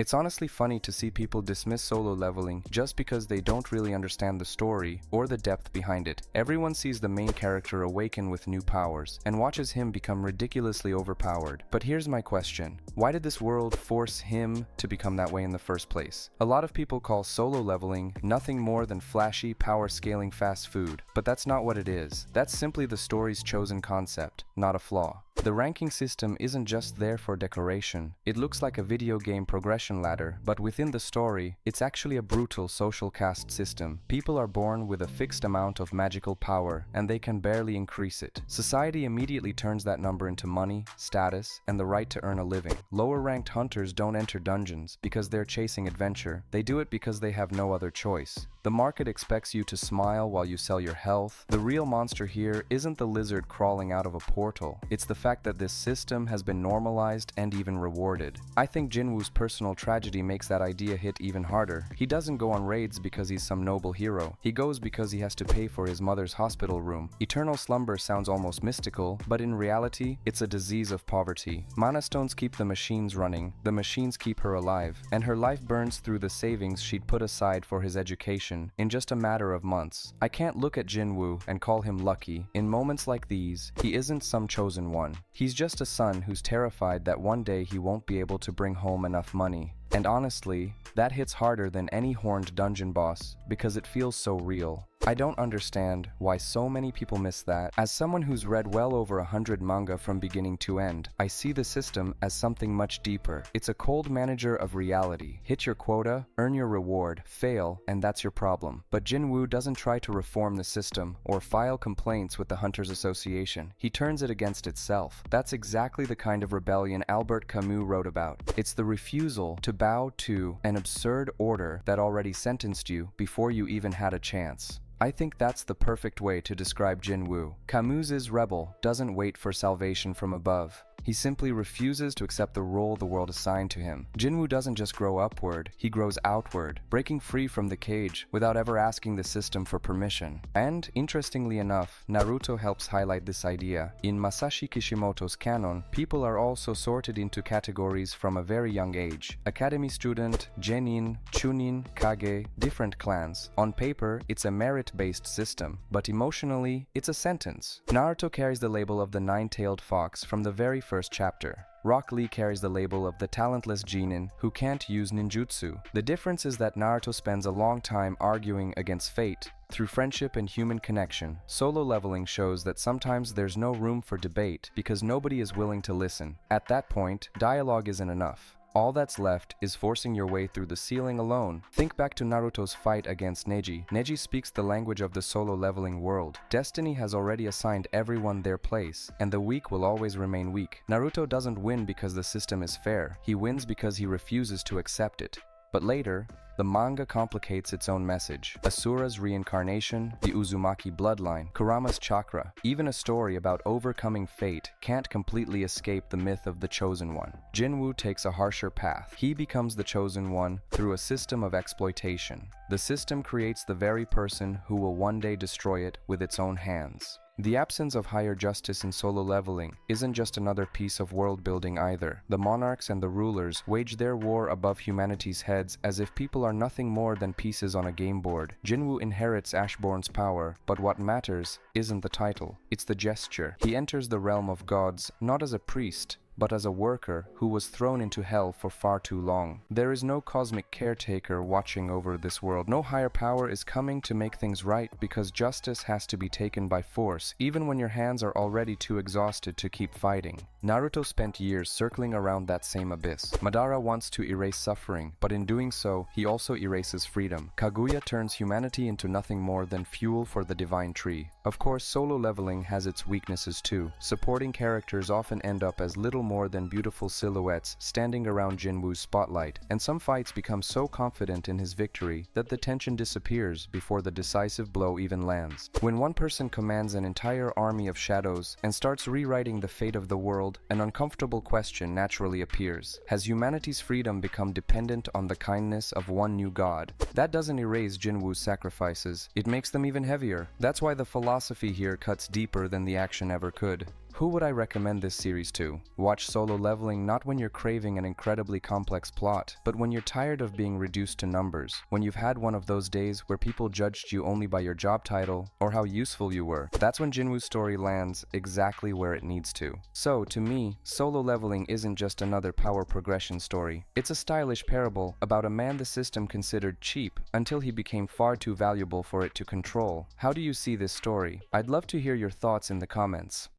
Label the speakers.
Speaker 1: It's honestly funny to see people dismiss solo leveling just because they don't really understand the story or the depth behind it. Everyone sees the main character awaken with new powers and watches him become ridiculously overpowered. But here's my question. Why did this world force him to become that way in the first place? A lot of people call solo leveling nothing more than flashy, power-scaling fast food, but that's not what it is. That's simply the story's chosen concept, not a flaw. The ranking system isn't just there for decoration. It looks like a video game progression ladder, but within the story, it's actually a brutal social caste system. People are born with a fixed amount of magical power, and they can barely increase it. Society immediately turns that number into money, status, and the right to earn a living. Lower-ranked hunters don't enter dungeons because they're chasing adventure. They do it because they have no other choice. The market expects you to smile while you sell your health. The real monster here isn't the lizard crawling out of a portal. It's the fact that this system has been normalized and even rewarded. I think Jinwoo's personal tragedy makes that idea hit even harder. He doesn't go on raids because he's some noble hero. He goes because he has to pay for his mother's hospital room. Eternal slumber sounds almost mystical, but in reality, it's a disease of poverty. Mana stones keep the machines running, the machines keep her alive, and her life burns through the savings she'd put aside for his education in just a matter of months. I can't look at Jinwoo and call him lucky. In moments like these, he isn't some chosen one. He's just a son who's terrified that one day he won't be able to bring home enough money. And honestly, that hits harder than any horned dungeon boss because it feels so real. I don't understand why so many people miss that. As someone who's read well over 100 manga from beginning to end, I see the system as something much deeper. It's a cold manager of reality. Hit your quota, earn your reward, fail, and that's your problem. But Jinwoo doesn't try to reform the system or file complaints with the Hunters Association. He turns it against itself. That's exactly the kind of rebellion Albert Camus wrote about. It's the refusal to bow to an absurd order that already sentenced you before you even had a chance. I think that's the perfect way to describe Jinwoo. Camus's rebel doesn't wait for salvation from above. He simply refuses to accept the role the world assigned to him. Jinwoo doesn't just grow upward, he grows outward, breaking free from the cage without ever asking the system for permission. And, interestingly enough, Naruto helps highlight this idea. In Masashi Kishimoto's canon, people are also sorted into categories from a very young age. Academy student, genin, chunin, kage, different clans. On paper, it's a merit-based system, but emotionally, it's a sentence. Naruto carries the label of the nine-tailed fox from the very first chapter. Rock Lee carries the label of the talentless genin who can't use ninjutsu. The difference is that Naruto spends a long time arguing against fate through friendship and human connection. Solo leveling shows that sometimes there's no room for debate because nobody is willing to listen. At that point, dialogue isn't enough. All that's left is forcing your way through the ceiling alone. Think back to Naruto's fight against Neji. Neji speaks the language of the solo leveling world. Destiny has already assigned everyone their place, and the weak will always remain weak. Naruto doesn't win because the system is fair. He wins because he refuses to accept it. But later, the manga complicates its own message. Asura's reincarnation, the Uzumaki bloodline, Kurama's chakra, even a story about overcoming fate can't completely escape the myth of the chosen one. Jinwoo takes a harsher path. He becomes the chosen one through a system of exploitation. The system creates the very person who will one day destroy it with its own hands. The absence of higher justice in solo leveling isn't just another piece of world building either. The monarchs and the rulers wage their war above humanity's heads as if people are nothing more than pieces on a game board. Jinwoo inherits Ashbourne's power, but what matters isn't the title, it's the gesture. He enters the realm of gods not as a priest, but as a worker who was thrown into hell for far too long. There is no cosmic caretaker watching over this world. No higher power is coming to make things right because justice has to be taken by force, even when your hands are already too exhausted to keep fighting. Naruto spent years circling around that same abyss. Madara wants to erase suffering, but in doing so, he also erases freedom. Kaguya turns humanity into nothing more than fuel for the divine tree. Of course, solo leveling has its weaknesses too. Supporting characters often end up as little more than beautiful silhouettes standing around Jinwoo's spotlight, and some fights become so confident in his victory that the tension disappears before the decisive blow even lands. When one person commands an entire army of shadows and starts rewriting the fate of the world, an uncomfortable question naturally appears. Has humanity's freedom become dependent on the kindness of one new god? That doesn't erase Jinwoo's sacrifices, it makes them even heavier. That's why the philosophy here cuts deeper than the action ever could. Who would I recommend this series to? Watch Solo Leveling not when you're craving an incredibly complex plot, but when you're tired of being reduced to numbers, when you've had one of those days where people judged you only by your job title or how useful you were. That's when Jinwoo's story lands exactly where it needs to. So, to me, Solo Leveling isn't just another power progression story. It's a stylish parable about a man the system considered cheap until he became far too valuable for it to control. How do you see this story? I'd love to hear your thoughts in the comments.